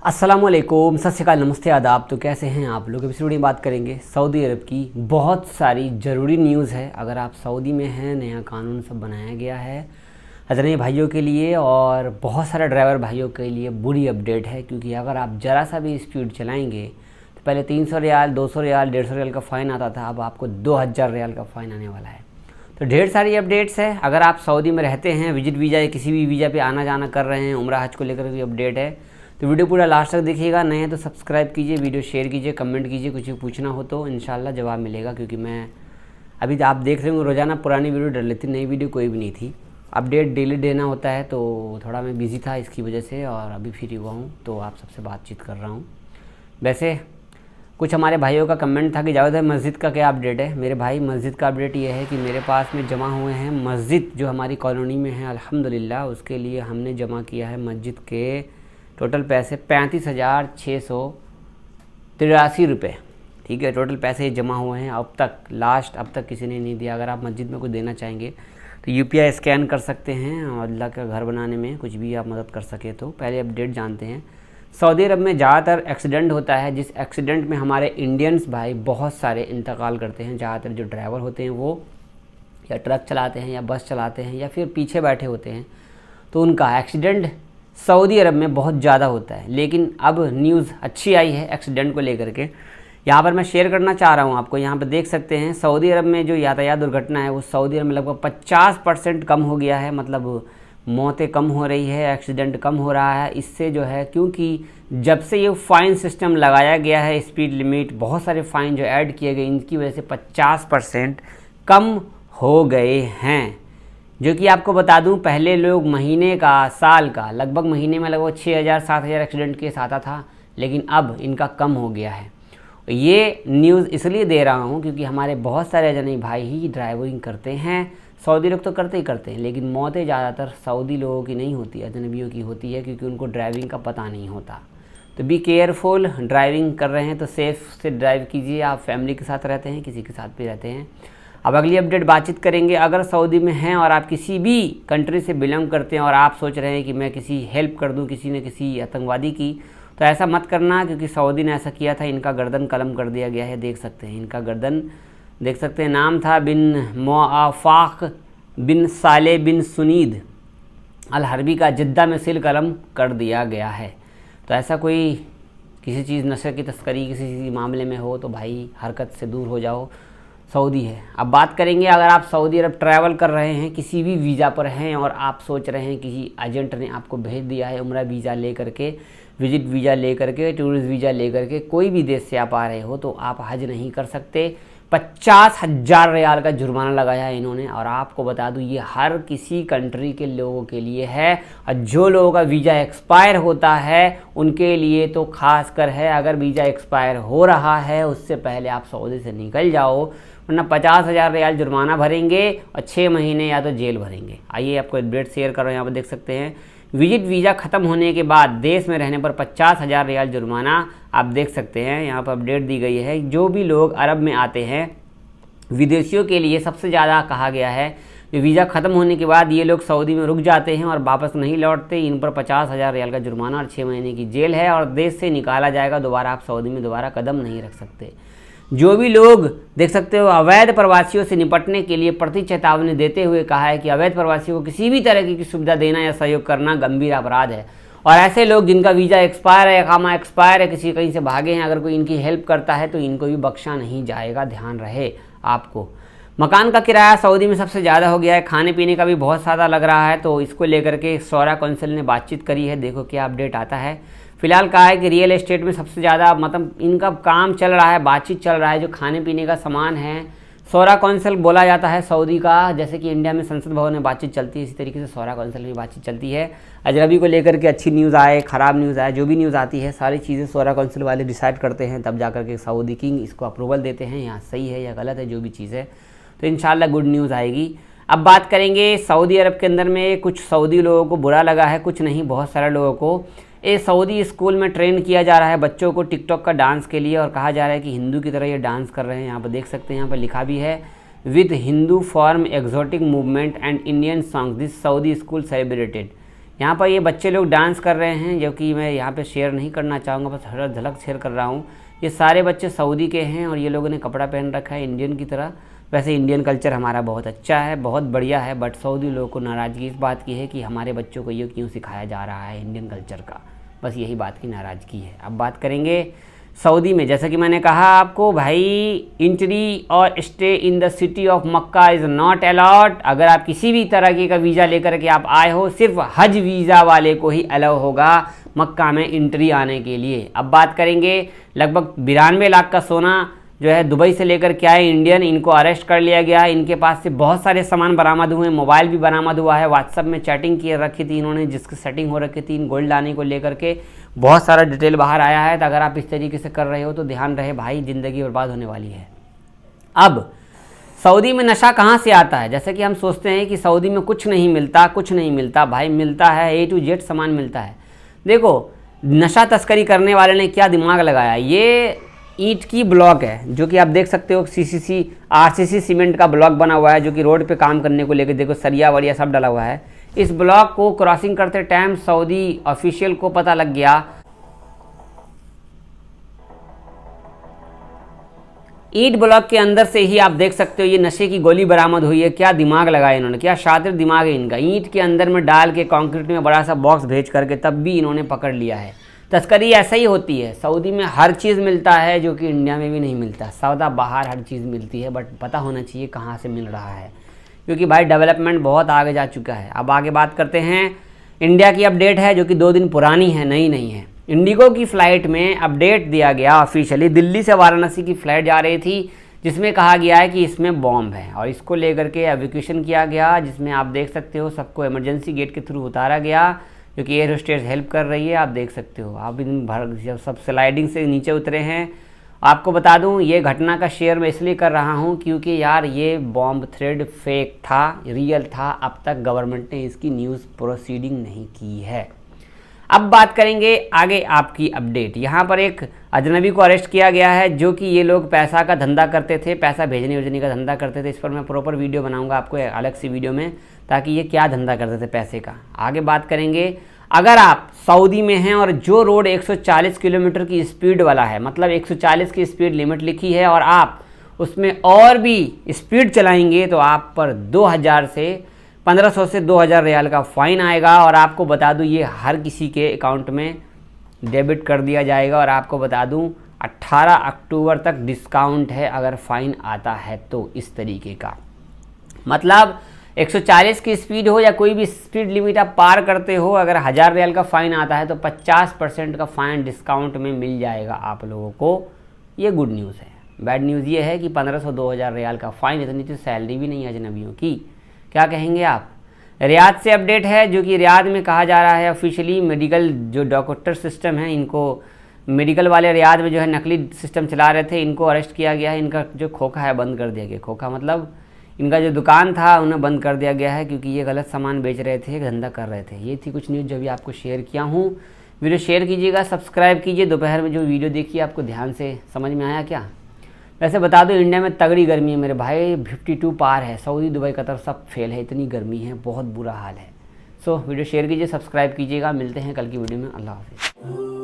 अस्सलामुअलैकुम, सत श्री अकाल, नमस्ते, आदाब। तो कैसे हैं आप लोग। इस वीडियो में बात करेंगे सऊदी अरब की बहुत सारी ज़रूरी न्यूज़ है। अगर आप सऊदी में हैं, नया कानून सब बनाया गया है हज़रत भाइयों के लिए और बहुत सारे ड्राइवर भाइयों के लिए बुरी अपडेट है। क्योंकि अगर आप ज़रा सा भी स्पीड चलाएँगे तो पहले 300 रियाल, 200 रियाल, 150 रियाल का फ़ाइन आता था, अब आपको 2000 रियाल का फ़ाइन आने वाला है। तो ढेर सारी अपडेट्स है। अगर आप सऊदी में रहते हैं, विजिट वीज़ा या किसी भी वीज़ा पे आना जाना कर रहे हैं, उम्रा हज को लेकर भी अपडेट है, तो वीडियो पूरा लास्ट तक देखिएगा। नए हैं तो सब्सक्राइब कीजिए, वीडियो शेयर कीजिए, कमेंट कीजिए। कुछ भी पूछना हो तो इंशाल्लाह जवाब मिलेगा। क्योंकि मैं अभी आप देख रहे होंगे रोज़ाना पुरानी वीडियो डल लेती, नई वीडियो कोई भी नहीं थी। अपडेट डेली देना होता है, तो थोड़ा मैं बिज़ी था इसकी वजह से, और अभी फ्री हुआ हूँ तो आप सबसे बातचीत कर रहा हूँ। वैसे कुछ हमारे भाइयों का कमेंट था कि जावेद भाई मस्जिद का क्या अपडेट है। मेरे भाई मस्जिद का अपडेट ये है कि मेरे पास में जमा हुए हैं मस्जिद जो हमारी कॉलोनी में है, अल्हम्दुलिल्लाह। उसके लिए हमने जमा किया है मस्जिद के टोटल पैसे 35,683 रुपये। ठीक है, टोटल पैसे जमा हुए हैं अब तक किसी ने नहीं दिया। अगर आप मस्जिद में कुछ देना चाहेंगे तो UPI स्कैन कर सकते हैं, और अल्लाह का घर बनाने में कुछ भी आप मदद कर सके तो। पहले अपडेट जानते हैं। सऊदी अरब में ज़्यादातर एक्सीडेंट होता है, जिस एक्सीडेंट में हमारे इंडियंस भाई बहुत सारे इंतकाल करते हैं। ज़्यादातर जो ड्राइवर होते हैं वो या ट्रक चलाते हैं या बस चलाते हैं या फिर पीछे बैठे होते हैं, तो उनका एक्सीडेंट सऊदी अरब में बहुत ज़्यादा होता है। लेकिन अब न्यूज़ अच्छी आई है एक्सीडेंट को लेकर के, यहाँ पर मैं शेयर करना चाह रहा हूँ आपको। यहाँ पर देख सकते हैं सऊदी अरब में जो यातायात दुर्घटना है वो सऊदी अरब में लगभग 50% कम हो गया है। मतलब मौतें कम हो रही है, एक्सीडेंट कम हो रहा है। इससे जो है, क्योंकि जब से ये फ़ाइन सिस्टम लगाया गया है, स्पीड लिमिट, बहुत सारे फ़ाइन जो ऐड किए गए, इनकी वजह से 50% कम हो गए हैं। जो कि आपको बता दूं, पहले लोग महीने का, साल का, लगभग महीने में लगभग 6000-7000 एक्सीडेंट केस आता था, लेकिन अब इनका कम हो गया है। ये न्यूज़ इसलिए दे रहा हूं क्योंकि हमारे बहुत सारे अजनबी भाई ही ड्राइविंग करते हैं। सऊदी लोग तो करते ही करते हैं, लेकिन मौतें ज़्यादातर सऊदी लोगों की नहीं होती, अजनबियों की होती है, क्योंकि उनको ड्राइविंग का पता नहीं होता। तो बी केयरफुल, ड्राइविंग कर रहे हैं तो सेफ़ से ड्राइव कीजिए। आप फैमिली के साथ रहते हैं, किसी के साथ भी रहते हैं। अब अगली अपडेट बातचीत करेंगे। अगर सऊदी में हैं और आप किसी भी कंट्री से बिलोंग करते हैं और आप सोच रहे हैं कि मैं किसी हेल्प कर दूं किसी ने किसी आतंकवादी की, तो ऐसा मत करना, क्योंकि सऊदी ने ऐसा किया था। इनका गर्दन कलम कर दिया गया है, देख सकते हैं इनका गर्दन, देख सकते हैं। नाम था बिन मुआफ़ाक़ बिन साले बिन सुनीद अल हरबी का जिद्दा में सिल कलम कर दिया गया है। तो ऐसा कोई किसी चीज़, नशे की तस्करी किसी मामले में हो तो भाई हरकत से दूर हो जाओ, सऊदी है। अब बात करेंगे, अगर आप सऊदी अरब ट्रैवल कर रहे हैं, किसी भी वीज़ा पर हैं और आप सोच रहे हैं किसी एजेंट ने आपको भेज दिया है उम्रा वीज़ा ले करके, विजिट वीज़ा ले करके, टूरिस्ट वीज़ा ले करके, कोई भी देश से आप आ रहे हो, तो आप हज नहीं कर सकते। 50,000 रियाल का जुर्माना लगाया है इन्होंने। और आपको बता दूं, ये हर किसी कंट्री के लोगों के लिए है, और जो लोगों का वीज़ा एक्सपायर होता है उनके लिए तो खास कर है। अगर वीज़ा एक्सपायर हो रहा है उससे पहले आप सऊदी से निकल जाओ, वरना 50,000 रियाल जुर्माना भरेंगे और 6 महीने या तो जेल भरेंगे। आइए आपको अपडेट शेयर कर रहे हैं। यहाँ पर देख सकते हैं, विजिट वीज़ा ख़त्म होने के बाद देश में रहने पर 50,000 रियाल जुर्माना। आप देख सकते हैं यहाँ पर अपडेट दी गई है। जो भी लोग अरब में आते हैं, विदेशियों के लिए सबसे ज़्यादा कहा गया है, जो वीज़ा ख़त्म होने के बाद ये लोग सऊदी में रुक जाते हैं और वापस नहीं लौटते, इन पर 50,000 रियाल का जुर्माना और 6 महीने की जेल है, और देश से निकाला जाएगा। दोबारा आप सऊदी में दोबारा कदम नहीं रख सकते। जो भी लोग देख सकते हो, अवैध प्रवासियों से निपटने के लिए प्रति चेतावनी देते हुए कहा है कि अवैध प्रवासियों को किसी भी तरह की सुविधा देना या सहयोग करना गंभीर अपराध है। और ऐसे लोग जिनका वीज़ा एक्सपायर है, इकामा एक्सपायर है, किसी कहीं से भागे हैं, अगर कोई इनकी हेल्प करता है तो इनको भी बख्शा नहीं जाएगा, ध्यान रहे आपको। मकान का किराया सऊदी में सबसे ज़्यादा हो गया है, खाने पीने का भी बहुत ज़्यादा लग रहा है। तो इसको लेकर के शौरा कौंसिल ने बातचीत करी है, देखो क्या अपडेट आता है। फिलहाल कहा है कि रियल एस्टेट में सबसे ज़्यादा मतलब इनका काम चल रहा है, बातचीत चल रहा है। जो खाने पीने का सामान है, शौरा कौंसिल बोला जाता है सऊदी का, जैसे कि इंडिया में संसद भवन में बातचीत चलती है, इसी तरीके से शौरा कौंसिल में बातचीत चलती है। अजनबी को लेकर के अच्छी न्यूज़ आए, ख़राब न्यूज़ आए, जो भी न्यूज़ आती है सारी चीज़ें शौरा कौंसिल वाले डिसाइड करते हैं, तब जाकर के सऊदी किंग इसको अप्रूवल देते हैं, यहाँ सही है या गलत है जो भी चीज़ है। तो इंशाल्लाह गुड न्यूज़ आएगी। अब बात करेंगे, सऊदी अरब के अंदर में कुछ सऊदी लोगों को बुरा लगा है, कुछ नहीं, बहुत सारे लोगों को। ये सऊदी स्कूल में ट्रेन किया जा रहा है बच्चों को टिकटॉक का डांस के लिए, और कहा जा रहा है कि हिंदू की तरह ये डांस कर रहे हैं। यहाँ पर देख सकते हैं, यहाँ पर लिखा भी है, with Hindu form exotic movement and Indian song this Saudi school celebrated. यहाँ पर ये बच्चे लोग डांस कर रहे हैं, जो कि मैं यहाँ पे शेयर नहीं करना चाहूँगा, बस हर झलक शेयर कर रहा हूँ। ये सारे बच्चे सऊदी के हैं और ये लोगों ने कपड़ा पहन रखा है इंडियन की तरह। वैसे इंडियन कल्चर हमारा बहुत अच्छा है, बहुत बढ़िया है, बट सऊदी लोगों को नाराज़गी इस बात की है कि हमारे बच्चों को ये क्यों सिखाया जा रहा है इंडियन कल्चर का, बस यही बात की नाराज़गी है। अब बात करेंगे सऊदी में। जैसा कि मैंने कहा आपको भाई, एंट्री और stay in the city of Mecca is not allowed. अगर आप किसी भी तरह का वीज़ा लेकर के आप आए हो, सिर्फ हज वीज़ा वाले को ही अलाउ होगा मक्का में एंट्री आने के लिए। अब बात करेंगे, लगभग 92 लाख का सोना जो है दुबई से लेकर के आए इंडियन, इनको अरेस्ट कर लिया गया है। इनके पास से बहुत सारे सामान बरामद हुए, मोबाइल भी बरामद हुआ है, व्हाट्सएप में चैटिंग की रखी थी इन्होंने, जिसकी सेटिंग हो रखी थी इन गोल्ड लाने को लेकर के, बहुत सारा डिटेल बाहर आया है। तो अगर आप इस तरीके से कर रहे हो तो ध्यान रहे भाई, ज़िंदगी बर्बाद होने वाली है। अब सऊदी में नशा कहाँ से आता है? जैसे कि हम सोचते हैं कि सऊदी में कुछ नहीं मिलता, कुछ नहीं मिलता, भाई मिलता है, A to Z सामान मिलता है। देखो, नशा तस्करी करने वाले ने क्या दिमाग लगाया, ये ईंट की ब्लॉक है जो कि आप देख सकते हो, RCC सीमेंट का ब्लॉक बना हुआ है, जो कि रोड पे काम करने को लेकर देखो सरिया वरिया सब डाला हुआ है। इस ब्लॉक को क्रॉसिंग करते टाइम सऊदी ऑफिशियल को पता लग गया, ईंट ब्लॉक के अंदर से ही आप देख सकते हो ये नशे की गोली बरामद हुई है। क्या दिमाग लगाया इन्होंने, क्या शातिर दिमाग है इनका। ईंट के अंदर में डाल के कंक्रीट में बड़ा सा बॉक्स भेज करके तब भी इन्होंने पकड़ लिया है। तस्करी ऐसा ही होती है, सऊदी में हर चीज़ मिलता है जो कि इंडिया में भी नहीं मिलता। सौदा बाहर हर चीज़ मिलती है, बट पता होना चाहिए कहाँ से मिल रहा है, क्योंकि भाई डेवलपमेंट बहुत आगे जा चुका है। अब आगे बात करते हैं, इंडिया की अपडेट है जो कि 2 दिन पुरानी है, नई नहीं है। इंडिगो की फ़्लाइट में अपडेट दिया गया ऑफिशियली, दिल्ली से वाराणसी की फ़्लाइट जा रही थी, जिसमें कहा गया है कि इसमें बॉम्ब है और इसको लेकर के एवैक्यूएशन किया गया, जिसमें आप देख सकते हो सबको इमरजेंसी गेट के थ्रू उतारा गया, क्योंकि एयर होस्टेस हेल्प कर रही है। आप देख सकते हो, आप इन भर जब सब स्लाइडिंग से नीचे उतरे हैं। आपको बता दूं, ये घटना का शेयर मैं इसलिए कर रहा हूं क्योंकि यार ये बॉम्ब थ्रेड फेक था, रियल था। अब तक गवर्नमेंट ने इसकी न्यूज़ प्रोसीडिंग नहीं की है। अब बात करेंगे आगे आपकी अपडेट। यहाँ पर एक अजनबी को अरेस्ट किया गया है, जो कि ये लोग पैसा का धंधा करते थे, पैसा भेजने भेजने का धंधा करते थे। इस पर मैं प्रॉपर वीडियो बनाऊंगा आपको अलग सी वीडियो में, ताकि ये क्या धंधा करते थे पैसे का। आगे बात करेंगे, अगर आप सऊदी में हैं और जो रोड 140 किलोमीटर की स्पीड वाला है, मतलब 140 की स्पीड लिमिट लिखी है, और आप उसमें और भी स्पीड चलाएंगे तो आप पर 1500 से 2000 रियाल का फ़ाइन आएगा। और आपको बता दूं, ये हर किसी के अकाउंट में डेबिट कर दिया जाएगा। और आपको बता दूं, 18 अक्टूबर तक डिस्काउंट है अगर फ़ाइन आता है तो। इस तरीके का मतलब 140 की स्पीड हो या कोई भी स्पीड लिमिट आप पार करते हो, अगर 1000 रियाल का फ़ाइन आता है तो 50% का फ़ाइन डिस्काउंट में मिल जाएगा आप लोगों को। ये गुड न्यूज़ है। बैड न्यूज़ ये है कि 1500-2000 रियाल का फ़ाइन, इतनी तो सैलरी भी नहीं है अजनबियों की। क्या कहेंगे आप? रियाद से अपडेट है, जो कि रियाद में कहा जा रहा है ऑफिशियली, मेडिकल जो डॉक्टर सिस्टम है, इनको मेडिकल वाले रियाद में जो है नकली सिस्टम चला रहे थे, इनको अरेस्ट किया गया है। इनका जो खोखा है बंद कर दिया गया। खोखा मतलब इनका जो दुकान था उन्हें बंद कर दिया गया है, क्योंकि ये गलत सामान बेच रहे थे, धंधा कर रहे थे। ये थी कुछ न्यूज़ जो भी आपको शेयर किया हूँ। वीडियो शेयर कीजिएगा, सब्सक्राइब कीजिए। दोपहर में जो वीडियो देखिए आपको ध्यान से समझ में आया क्या? वैसे बता दो, इंडिया में तगड़ी गर्मी है मेरे भाई, 52 पार है। सऊदी, दुबई, कतर सब फेल है, इतनी गर्मी है, बहुत बुरा हाल है। सो वीडियो शेयर कीजिए, सब्सक्राइब कीजिएगा। मिलते हैं कल की वीडियो में। अल्लाह हाफिज़।